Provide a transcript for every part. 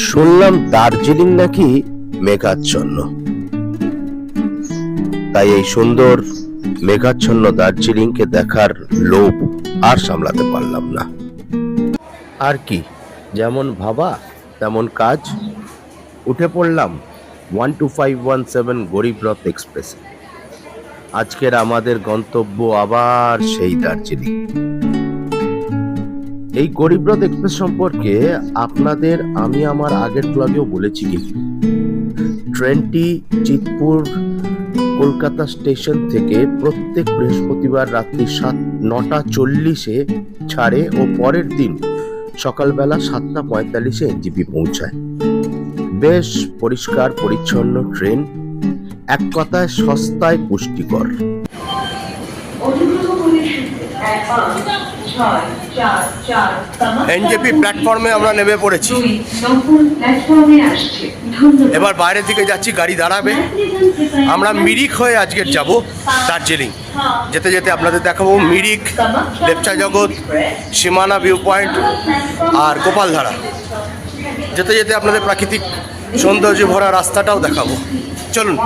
শুনলাম দার্জিলিং নাকি মেঘাচ্ছন্ন, তাই এই সুন্দর মেঘাচ্ছন্ন দার্জিলিংকে দেখার লোভ আর সামলাতে পারলাম না। আর কি, যেমন ভাবা তেমন কাজ। উঠে পড়লাম 12517 গরিব রথ এক্সপ্রেসে। আজকের আমাদের গন্তব্য আবার সেই দার্জিলিং। এই গরিব রথ এক্সপ্রেস সম্পর্কে আপনাদের আমি আমার আগের ব্লগেও বলেছি, কিন্তু ট্রেনটি চিতপুর কলকাতা স্টেশন থেকে প্রত্যেক বৃহস্পতিবার রাত্রি 9:40 ছাড়ে ও পরের দিন সকালবেলা 7:45 এনজেপি পৌঁছায়। বেশ পরিষ্কার পরিচ্ছন্ন ট্রেন, এক কথায় সস্তায় পুষ্টিকর। এনজেপি প্ল্যাটফর্মে আমরা নেমে পড়েছি। এবার বাইরের দিকে যাচ্ছি, গাড়ি দাঁড়াবে। আমরা মিরিক হয়ে আজকের যাব দার্জিলিং। যেতে যেতে আপনাদের দেখাবো মিরিক, লেপচা জগৎ, সীমানা ভিউ পয়েন্ট আর গোপালধারা। যেতে যেতে আপনাদের প্রাকৃতিক সৌন্দর্য ভরা রাস্তাটাও দেখাবো। চলুন।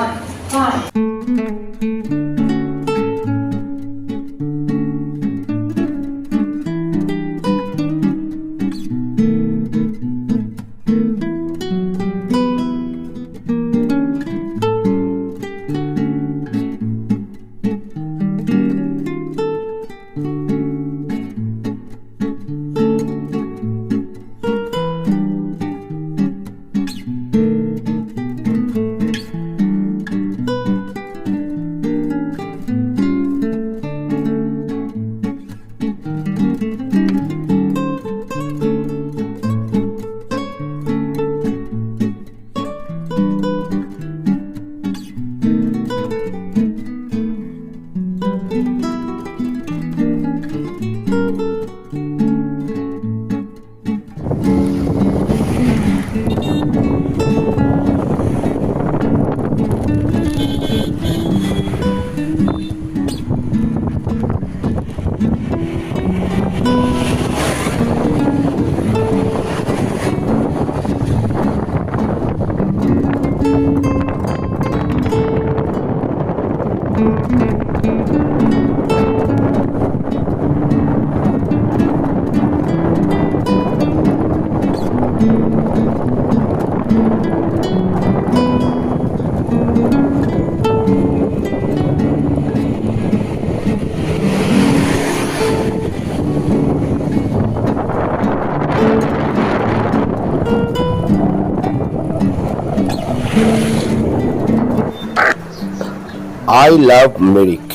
আই লাভ মিরিক,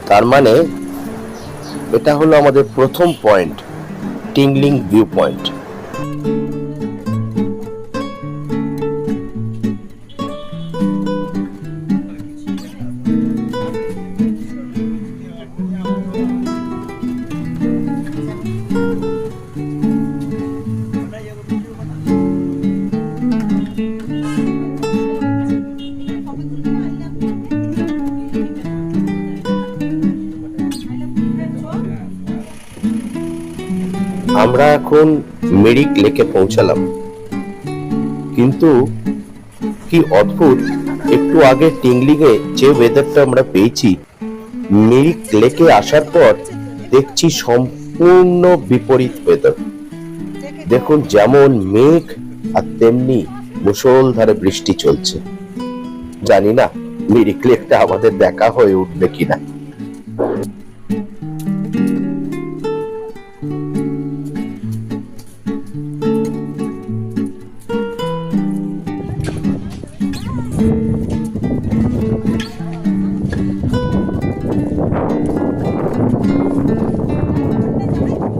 তার মানে এটা হলো আমাদের প্রথম পয়েন্ট, টিংলিং ভিউ পয়েন্ট। আমরা এখন মিরিক লেকে পৌঁছালাম, কিন্তু কি অদ্ভুত, একটু আগে টিংলিং এ যে ওয়েদারটা আমরা পেয়েছি, মিরিক লেকে আসার পর দেখছি সম্পূর্ণ বিপরীত ওয়েদার। দেখুন, যেমন মেঘ আর তেমনি মুষলধারে বৃষ্টি চলছে। জানি না মিরিক লেকটা আমাদের দেখা হয়ে উঠবে কিনা।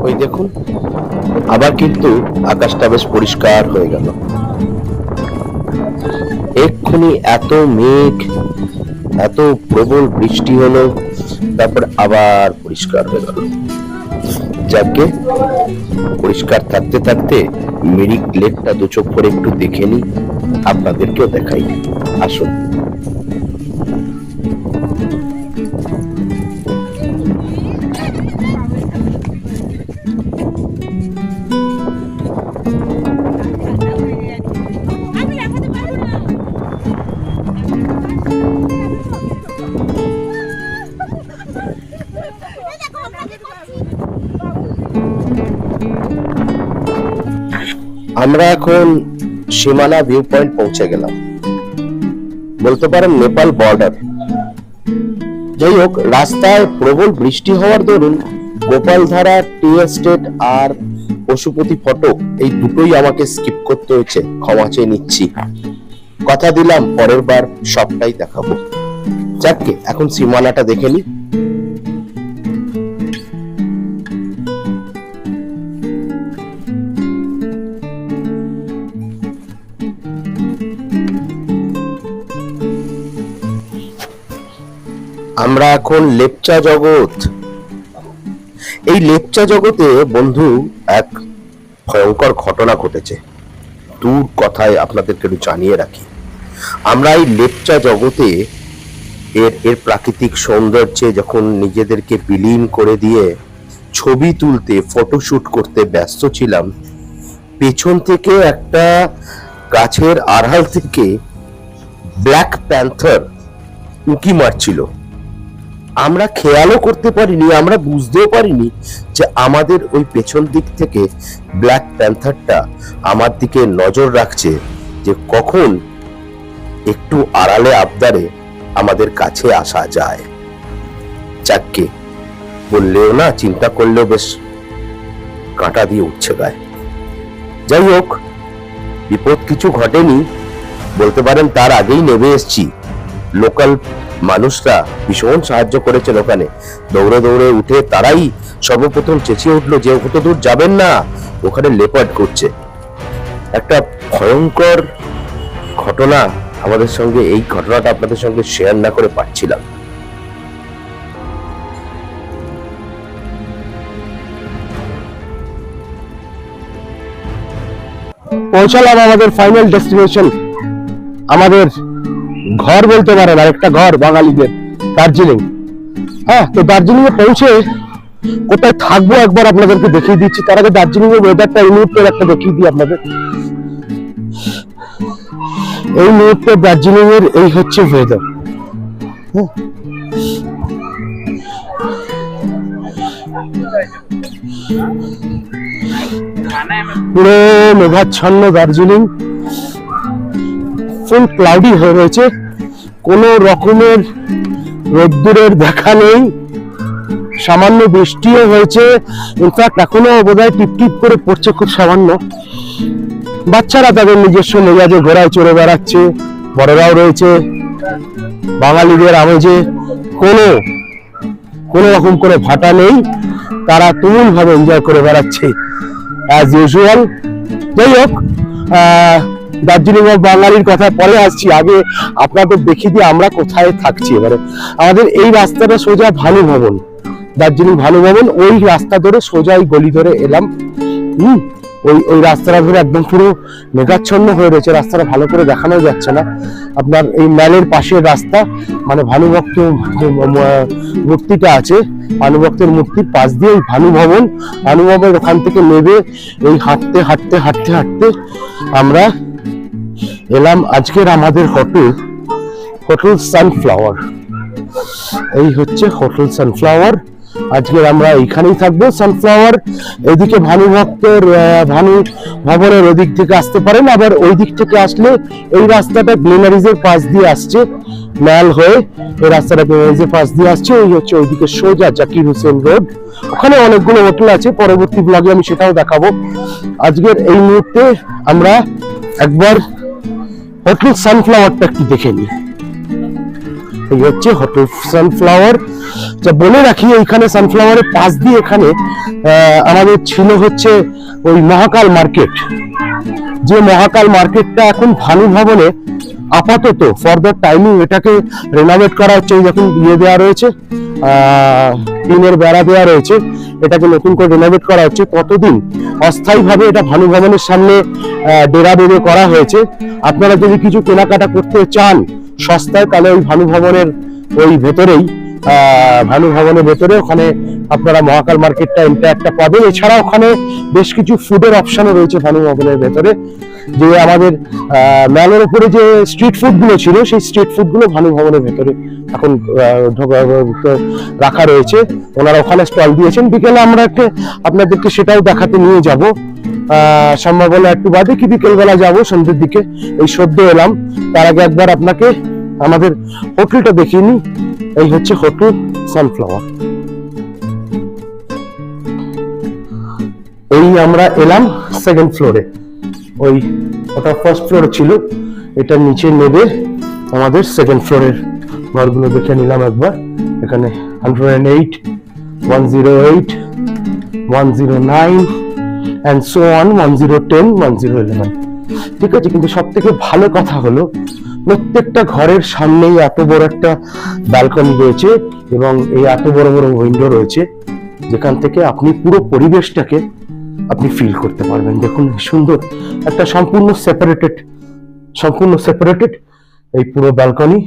ওই দেখুন, আবার কিন্তু আকাশটা বেশ পরিষ্কার হয়ে গেল। এক্ষুনি এত মেঘ, এত প্রবল বৃষ্টি হলো, তারপর আবার পরিষ্কার হয়ে গেল। যাকে পরিষ্কার থাকতে থাকতে মিরিক লেকটা দু চোখ করে একটু দেখে নি, আপনাদেরকেও দেখাই। আসুন। আমরা এখন সীমানা ভিউ পয়েন্ট পৌঁছে গেলাম, বলতে পারেন নেপাল বর্ডার। যাই হোক, রাস্তায় প্রবল বৃষ্টি হওয়ার দরুন গোপালধারা টি এস্টেট আর পশুপতি ফটক এই দুটোই আমাকে স্কিপ করতে হয়েছে, ক্ষমা চেয়ে নিচ্ছি। কথা দিলাম পরের বার সবটাই দেখাবো। যাকে এখন সীমানাটা দেখে নি। আমরা এখন লেপচা জগৎ। এই লেপচা জগতে বন্ধু এক ভয়ঙ্কর ঘটনা ঘটেছে। দূর কথায় আপনাদেরকে একটু জানিয়ে রাখি, আমরা এই লেপচা জগতে এর প্রাকৃতিক সৌন্দর্যে যখন নিজেদেরকে বিলীন করে দিয়ে ছবি তুলতে, ফটোশুট করতে ব্যস্ত ছিলাম, পেছন থেকে একটা গাছের আড়াল থেকে ব্ল্যাক প্যান্থার উঁকি মারছিল। আমরা খেয়ালও করতে পারিনি, আমরা বুঝতেও পারিনি যে আমাদের ওই পেছন দিক থেকে ব্ল্যাক প্যান্থারটা আমার দিকে নজর রাখছে, যে কখন একটু আড়ালে আবদারে আমাদের কাছে আসা যায়। যাকে বললেও না, চিন্তা করলেও বেশ কাঁটা দিয়ে উঠছে গায়ে। যাই হোক, বিপদ কিছু ঘটেনি, বলতে পারেন তার আগেই নেমে এসছি। লোকাল মানুষরা ভীষণ সাহায্য করেছেন। ওখানে দৌড়ে দৌড়ে উঠে তারাই সর্বপ্রথম চেঁচিয়ে উঠলো যে কত দূর যাবেন না, ওখানে লেপার্ড করছে। একটা ভয়ঙ্কর ঘটনা আমাদের সঙ্গে, এই ঘটনাটা আপনাদের সঙ্গে শেয়ার না করে পারছিলাম। পৌঁছালাম আমাদের ফাইনাল ডেস্টিনেশন, আমাদের ঘর বলতে পারেন, আরেকটা ঘর বাঙালিদের, দার্জিলিং। হ্যাঁ, তো দার্জিলিং এ পৌঁছে কোথায় থাকবো একবার আপনাদেরকে দেখিয়ে দিচ্ছি। তার আগে দার্জিলিং এর ওয়েদারটা এই মুহূর্তে একটা দেখিয়ে দিই আপনাদের। এই মুহূর্তে দার্জিলিং এর এই হচ্ছে ওয়েদার। পুরো মেঘাচ্ছন্ন দার্জিলিং, ফুল ক্লাউডি হয়ে রয়েছে, কোন রকমের রোদ্দুরের দেখা নেই, সামান্য বৃষ্টিও হয়েছে, ইনফ্যাক্ট এখনো বোধহয় টিপ টিপ করে পড়ছে খুব সামান্য। বাচ্চারা তাদের নিজস্ব মেজাজে ঘোড়ায় চড়ে বেড়াচ্ছে, বড়রাও রয়েছে। বাঙালিদের আমেজে কোনো রকম করে ভাটা নেই, তারা তুমুল ভাবে এনজয় করে বেড়াচ্ছে অ্যাজ ইউজুয়াল। যাই হোক, দার্জিলিং ও বাঙালির কথা পরে আসছি, আগে আপনাদের দেখিয়ে দিয়ে আমরা কোথায় থাকছি। এবারে আমাদের এই রাস্তাটা সোজা ভানু ভবন, দার্জিলিং ভানু ভবন, ওই রাস্তা ধরে সোজা এই গলি ধরে এলাম। ওই রাস্তাটা ধরে একদম পুরো মেঘাচ্ছন্ন হয়ে রয়েছে, রাস্তাটা ভালো করে দেখানো যাচ্ছে না। আপনার এই ম্যালের পাশের রাস্তা, মানে ভানুভক্ত যে মূর্তিটা আছে, ভানুভক্তের মূর্তির পাশ দিয়ে ওই ভানু ভবন, ভানু ভবন ওখান থেকে নেবে এই হাঁটতে হাঁটতে হাঁটতে হাঁটতে আমরা এলাম আজকের আমাদের হোটেল সানফ্লাওয়ার। এই হচ্ছে হোটেল সানফ্লাওয়ার, আজকের আমরা এইখানেই থাকবো। সানফ্লাওয়ার এদিকে ভানু ভবনের ওদিক থেকে আসতে পারেন, আবার ওই দিক থেকে আসলে এই রাস্তাটা গ্লেনারিজের পাশ দিয়ে আসছে, ম্যাল হয়ে এই রাস্তাটা গ্লেনারিজের পাশ দিয়ে আসছে। এই হচ্ছে ওইদিকে সোজা জাকির হোসেন রোড, ওখানে অনেকগুলো হোটেল আছে, পরবর্তী ব্লগে আমি সেটাও দেখাবো। আজকের এই মুহূর্তে আমরা একবার হোটেল সানফ্লাওয়ারটা একটু দেখে নিই। এই হচ্ছে হোটেল সানফ্লাওয়ার। যা বলে রাখি, এইখানে সানফ্লাওয়ারের পাশ দিয়ে এখানে আমাদের ছিল হচ্ছে ওই মহাকাল মার্কেট, যে মহাকাল মার্কেটটা এখন ভানু ভবনে আপাতত ফর দ্য টাইমিং এটাকে রেনোভেট করা হচ্ছে। যখন দিয়ে দেওয়া রয়েছে, টিনের বেড়া দেওয়া রয়েছে, এটাকে নতুন করে রেনোভেট করা হচ্ছে, ততদিন অস্থায়ীভাবে এটা ভানু ভবনের সামনে ডেরা বেঁধে করা হয়েছে। আপনারা যদি কিছু কেনাকাটা করতে চান সস্তায়, তাহলে ওই ভানু ভবনের ওই ভেতরেই, ভানু ভবনের ভেতরে ওখানে আপনারা মহাকাল মার্কেটটা একটা পাবেন। এছাড়া ওখানে বেশ কিছু ফুডের অপশনও রয়েছে ভানু ভবনের ভেতরে। যে আমাদের ম্যালের উপরে যে স্ট্রিট ফুড গুলো ছিল, সেই স্ট্রিট ফুড গুলো ভানু ভবনের ভেতরে এখন রাখা রয়েছে, ওনারা ওখানে স্টল দিয়েছেন। বিকেলে আমরা আপনাদেরকে সেটাও দেখাতে নিয়ে যাব। সম্ভব হলে একটু বাদে কি বিকেলবেলা যাবো, সন্ধ্যের দিকে। এই সদ্য এলাম, তার আগে একবার আপনাকে আমাদের হোটেলটা দেখিয়ে নি। এই হচ্ছে হোটেল সানফ্লাওয়ার। এই আমরা এলাম সেকেন্ড ফ্লোরে, ওটা ফার্স্ট ফ্লোরে ছিল, এটা নিচে নেবে আমাদের সেকেন্ড ফ্লোরের ঘরগুলো দেখে নিলাম একবার। এখানে 108, 108, 109 and so on, 1010, 1011। ঠিক আছে, কিন্তু সব থেকে ভালো কথা হলো প্রত্যেকটা ঘরের সামনেই এত বড় একটা ব্যালকনি রয়েছে এবং এই এত বড় বড় উইন্ডো রয়েছে, যেখান থেকে আপনি পুরো পরিবেশটাকে আপনি ফিল করতে পারবেন। দেখুন সুন্দর একটা সম্পূর্ণ সেপারেটেড এই পুরো ব্যালকনি।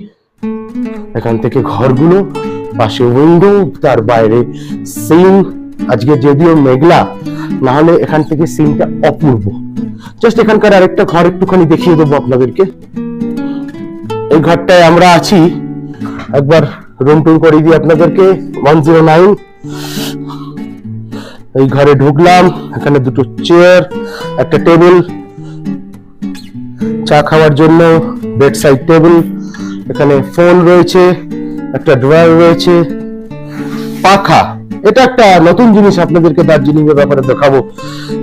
এখান থেকে ঘরগুলো, পাশে উইন্ডো, তার বাইরে সিন। আজকে যদিও মেঘলা, না হলে এখান থেকে সিনটা অপূর্ব। জাস্ট এখানকার আরেকটা ঘর একটুখানি দেখিয়ে দেবো আপনাদেরকে। এই ঘরটায় আমরা আছি, একবার রুম টুর করে দিই আপনাদেরকে। 109। এই ঘরে ঢুকলাম, এখানে দুটো চেয়ার, একটা টেবিল চা খাওয়ার জন্য, বেড সাইড টেবিল, এখানে ফোন রয়েছে, একটা ড্রয়ার রয়েছে, পাখা। এটা একটা নতুন জিনিস আপনাদেরকে দার্জিলিং এর ব্যাপারে দেখাবো,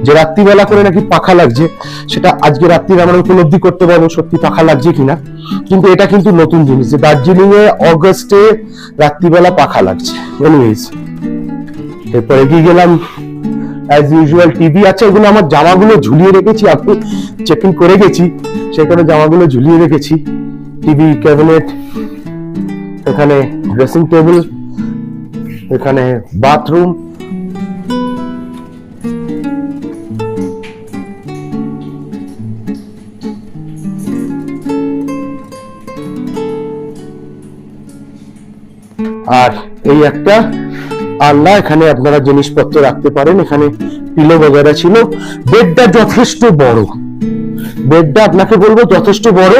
যে রাত্রিবেলা করে নাকি পাখা লাগছে। সেটা আজকে রাত্রির আমরা উপলব্ধি করতে পারবো সত্যি পাখা লাগছে কিনা। কিন্তু এটা কিন্তু নতুন জিনিস যে দার্জিলিং এ অগস্টে রাত্রিবেলা পাখা লাগছে। এনিওয়েজ, এরপরে এগিয়ে গেলাম। অ্যাজ ইউজুয়াল টিভি আছে, এগুলো আমার জামাগুলো ঝুলিয়ে রেখেছি, আপনি চেকিং করে গেছি, সেখানে জামাগুলো ঝুলিয়ে রেখেছি। টিভি, ক্যাবিনেট, এখানে ড্রেসিং টেবিল, এখানে বাথরুম, আর এই একটা আলনা, এখানে আপনারা জিনিসপত্র রাখতে পারেন। এখানে পিলো বগেরা ছিল। বেডটা যথেষ্ট বড়, বেডটা আপনাকে বলবো যথেষ্ট বড়,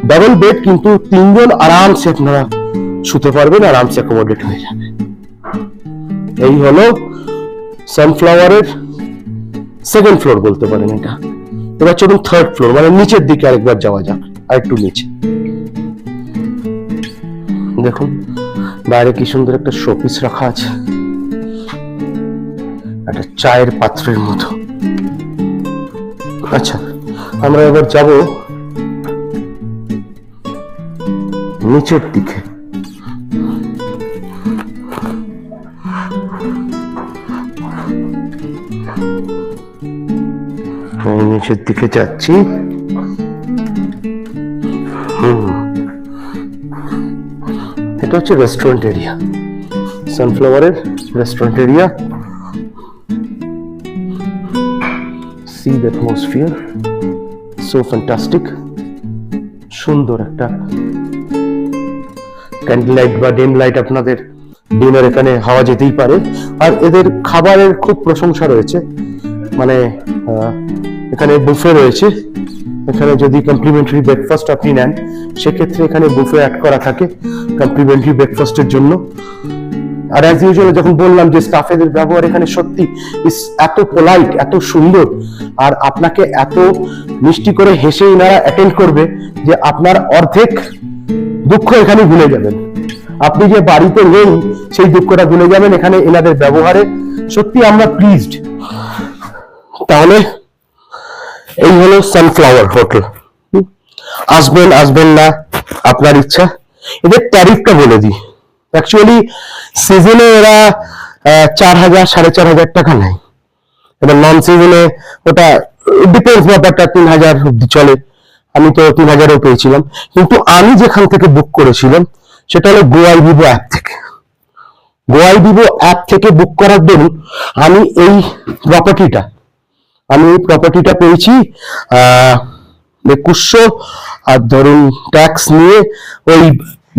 ডাবল বেড, কিন্তু তিনজন আরামসে আপনারা শুতে পারবেন, আরামসে অ্যাকোমোডেট হয়ে যাবে। এই হলো সানফ্লাওয়ারের সেকেন্ড ফ্লোর বলতে পারেন এটা। এবার চলুন থার্ড ফ্লোর, মানে নিচের দিকে আরেকবার যাওয়া যাক, আর একটু নিচে। দেখুন বাইরে কি সুন্দর একটা শোপিস রাখা আছে, একটা চায়ের পাত্রের মতো। আচ্ছা, আমরা এবার যাব নিচের দিকে। নিচের দিকে যাচ্ছি। এটা হচ্ছে রেস্টুরেন্ট এরিয়া, সানফ্লাওয়ারের restaurant area. See the atmosphere, so fantastic. সুন্দর একটা ক্যান্ডেল লাইট বা ডিম লাইট আপনাদের ডিনার এখানে হওয়া যেতেই পারে। আর এদের খাবারের খুব প্রশংসা রয়েছে, মানে এখানে বুফে রয়েছে। এখানে যদি কমপ্লিমেন্টারি ব্রেকফাস্ট আপনি নেন, সেক্ষেত্রে এখানে বুফে অ্যাড করা থাকে কমপ্লিমেন্টারি ব্রেকফাস্টের জন্য। আর অ্যাজ ইউজুয়াল যখন বললাম যে স্টাফেদের ব্যবহার এখানে সত্যি এত পোলাইট, এত সুন্দর, আর আপনাকে এত মিষ্টি করে হেসে এনারা অ্যাটেন্ড করবে যে আপনার অর্ধেক দুঃখ এখানে ভুলে যাবেন। আপনি যে বাড়িতে নেই সেই দুঃখটা ভুলে যাবেন এখানে এনাদের ব্যবহারে। সত্যি আমরা প্লিজড। তাহলে এই হলো সানফ্লাওয়ার হোটেল। আসবেন না আপনার ইচ্ছা। এদের ট্যারিফটা বলে দিই। অ্যাকচুয়ালি সিজনে এরা 4,000 4,500 টাকা নেয়। এবার নন সিজনে ওটা ডিপেন্ডস, ব্যাপারটা 3,000 অব্দি চলে। আমি তো 3,000ও পেয়েছিলাম, কিন্তু আমি যেখান থেকে বুক করেছিলাম সেটা হলো গোয়াই ভিভো অ্যাপ থেকে। গোয়াই ভিভো অ্যাপ থেকে বুক করার দরুন আমি এই প্রপার্টিটা পেয়েছি 2100, আর ধরুন ট্যাক্স নিয়ে ওই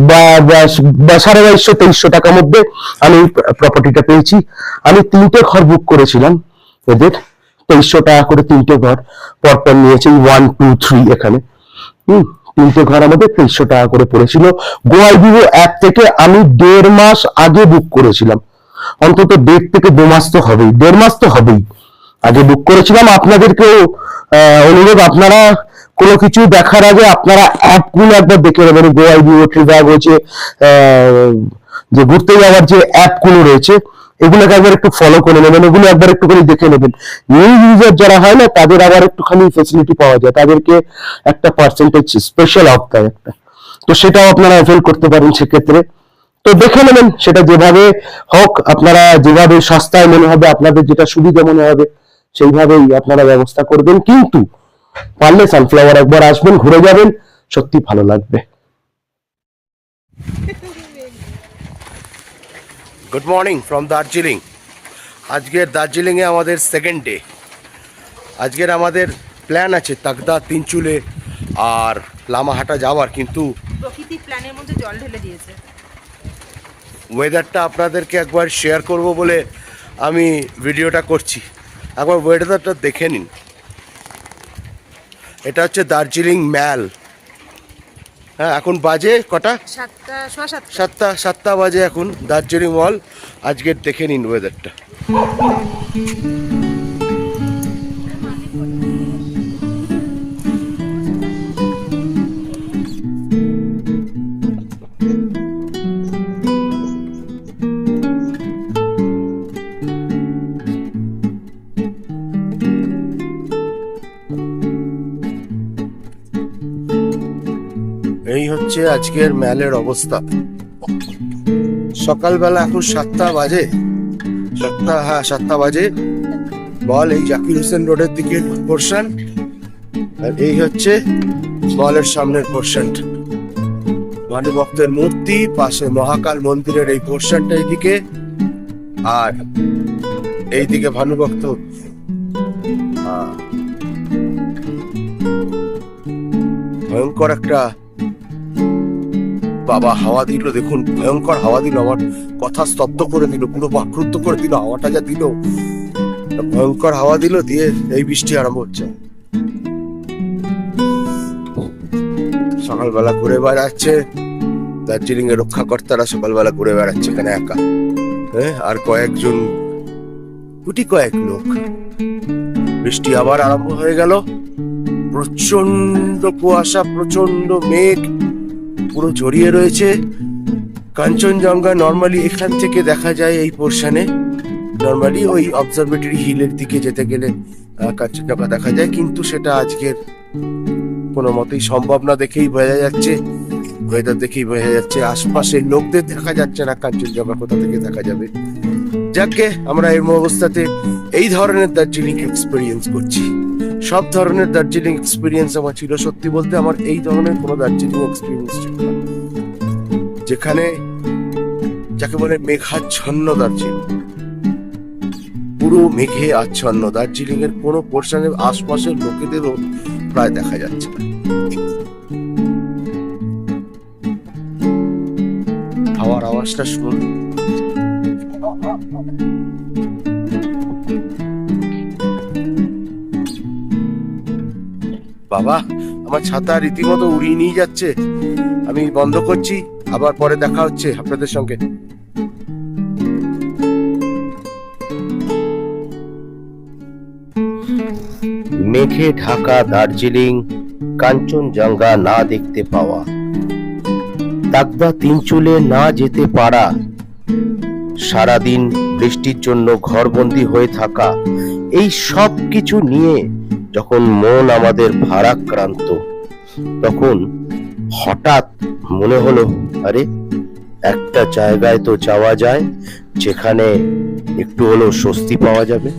2200-2300 টাকার মধ্যে আমি প্রপার্টিটা পেয়েছি। আমি 3টে ঘর বুক করেছিলাম, এদের 2300 টাকা করে 3টে ঘর পরপর নিয়েছে। 1, 2, 3 এখানে 3টে ঘর আমাদের 2300 টাকা করে পড়েছিল। গোয়াই ভিভো অ্যাপ থেকে আমি 1.5 মাস আগে বুক করেছিলাম। অন্তত 1.5 থেকে 2 মাস তো হবেই, 1.5 মাস তো হবেই। আগে বুক করেছিলাম। আপনাদেরকেও অনুরোধ, আপনারা কোনো কিছু দেখার আগে আপনারা অ্যাপগুলো একবার দেখে নেবেন। গোয়াই বিও ট্রিভাগ হচ্ছে যে ঘুরতে যাওয়ার যে অ্যাপগুলো রয়েছে, এগুলোকে একবার একটু ফলো করে নেবেন, এগুলো একবার একটুখানি দেখে নেবেন। নিউ ইউজার যারা হয় না, তাদের আবার একটুখানি ফেসিলিটি পাওয়া যায়, তাদেরকে একটা পার্সেন্টেজ স্পেশাল অফ দেয় একটা, তো সেটাও আপনারা অ্যাভেল করতে পারেন সেক্ষেত্রে। তো দেখে নেবেন, সেটা যেভাবে হোক, আপনারা যেভাবে সস্তায় মনে হবে, আপনাদের যেটা সুবিধা মনে হবে, সেইভাবেই আপনারা ব্যবস্থা করবেন। কিন্তু পারলে সানফ্লাওয়ার একবার আসবেন, ঘুরে যাবেন, সত্যি ভালো লাগবে। Good morning from Darjeeling. আজকের দার্জিলিংয়ে আমাদের সেকেন্ড ডে। আজকের আমাদের প্ল্যান আছে তাগদা, তিনচুলে আর লামাহাটা যাওয়ার, কিন্তু প্রকৃতি প্ল্যানের মধ্যে জল ঢেলে দিয়েছে। ওয়েদারটা আপনাদেরকে একবার শেয়ার করব বলে আমি ভিডিওটা করছি। একবার ওয়েদারটা দেখে নিন। এটা হচ্ছে দার্জিলিং ম্যাল। হ্যাঁ, এখন বাজে কটা? 7টা বাজে এখন দার্জিলিং মল। আজকের দেখে নিন ওয়েদারটা। এই হচ্ছে আজকের ম্যালের অবস্থা। সকালবেলা এখন 7টা বাজে। 7টা বাজে। মল এই জাকির হোসেন রোডের দিকে পোর্শন, আর এই হচ্ছে মলের সামনের পোর্শনটা। ভানুভক্তের মূর্তি, পাশে মহাকাল মন্দিরের এই পোর্শনটা এইদিকে, আর এইদিকে ভানুভক্ত। ভয়ঙ্কর একটা বাবা হাওয়া দিল, দেখুন ভয়ঙ্কর হাওয়া দিল, আমার কথা স্তব্ধ করে দিল, পুরো বাকরুদ্ধ করে দিল। হাওয়াটা যা দিল, ভয়ঙ্কর হাওয়া দিল, দিয়ে এই বৃষ্টি আরম্ভ হচ্ছে। সকালবেলা ঘুরে বেড়াচ্ছে দার্জিলিং এর রক্ষাকর্তারা, সকালবেলা ঘুরে বেড়াচ্ছে এখানে একা। হ্যাঁ, আর কয়েকজন কয়েক লোক। বৃষ্টি আবার আরম্ভ হয়ে গেল। প্রচন্ড কুয়াশা, প্রচন্ড মেঘ পুরো জড়িয়ে রয়েছে। কাঞ্চনজঙ্ঘা নর্মালি এখান থেকে দেখা যায় এই পোর্শনে। নর্মালি ওই অবজারভেটরি হিলের দিকে যেতে গেলে কাঞ্চনজঙ্ঘা দেখা যায়, কিন্তু সেটা আজকের কোনো মতেই সম্ভব না। দেখেই বোঝা যাচ্ছে, ওয়েদার দেখেই বোঝা যাচ্ছে, আশপাশে লোকদের দেখা যাচ্ছে না, কাঞ্চনজঙ্ঘা কোথা থেকে দেখা যাবে। যাকে আমরা এই অবস্থাতে এই ধরনের দার্জিলিং এক্সপিরিয়েন্স করছি। সব ধরনের দার্জিলিং এক্সপিরিয়েন্স আমার ছিল, সত্যি বলতে আমার এই ধরনের কোনো দার্জিলিং এক্সপিরিয়েন্স ছিল না, যেখানে যাকে বলে মেঘাচ্ছন্ন দার্জিলিং, পুরো মেঘে আচ্ছন্ন। দার্জিলিং এর কোনো পোর্শনের আশপাশের লোকেদেরও প্রায় দেখা যাচ্ছে না। হাওয়ার আওয়াজটা শুনুন। বাবা, আমার ছাতা রীতিমতো উড়িয়ে নিয়ে যাচ্ছে। আমি বন্ধ করছি, আবার পরে দেখা হচ্ছে আপনাদের সঙ্গে। মেঘে ঢাকা দার্জিলিং, কাঞ্চনজঙ্ঘা না দেখতে পাওয়া, তাগদা তিনচুলে না যেতে পারা, সারাদিন বৃষ্টির জন্য ঘরবন্দি হয়ে থাকা, এই সব কিছু নিয়ে যখন মন আমাদের ভারাক্রান্ত, তখন হঠাৎ মনে হলো, আরে একটা জায়গায় তো যাওয়া যায় যেখানে একটু হলেও স্বস্তি পাওয়া যাবে।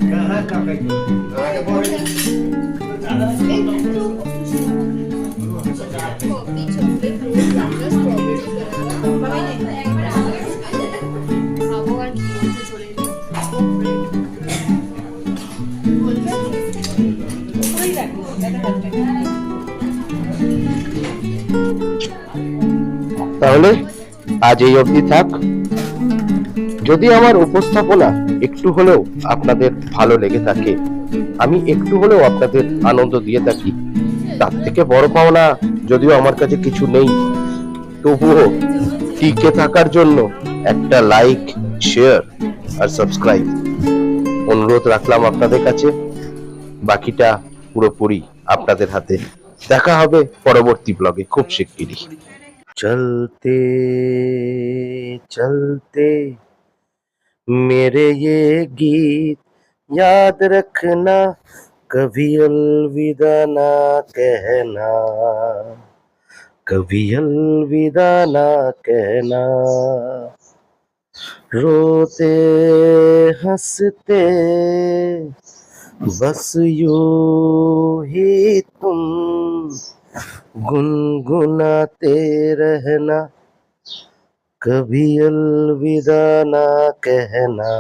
তাহলে আজ এই অবধি থাক। যদি আমার উপস্থাপনা একটু হলেও আপনাদের ভালো লেগে থাকে, আমি একটু হলেও আপনাদের আনন্দ দিয়ে থাকি, তার থেকে বড় পাওনা যদিও আমার কাছে কিছু নেই, তবুও টিকে থাকার জন্য একটা লাইক, শেয়ার আর সাবস্ক্রাইব অনুরোধ রাখলাম আপনাদের কাছে। বাকিটা পুরোপুরি আপনাদের হাতে। দেখা হবে পরবর্তী ব্লগে খুব শিগগিরই। চলতে চলতে मेरे ये गीत याद रखना, कभी अलविदा ना कहना, कभी अलविदा ना कहना। रोते हंसते बस यूं ही तुम गुनगुनाते रहना, कभी अलविदा ना कहना।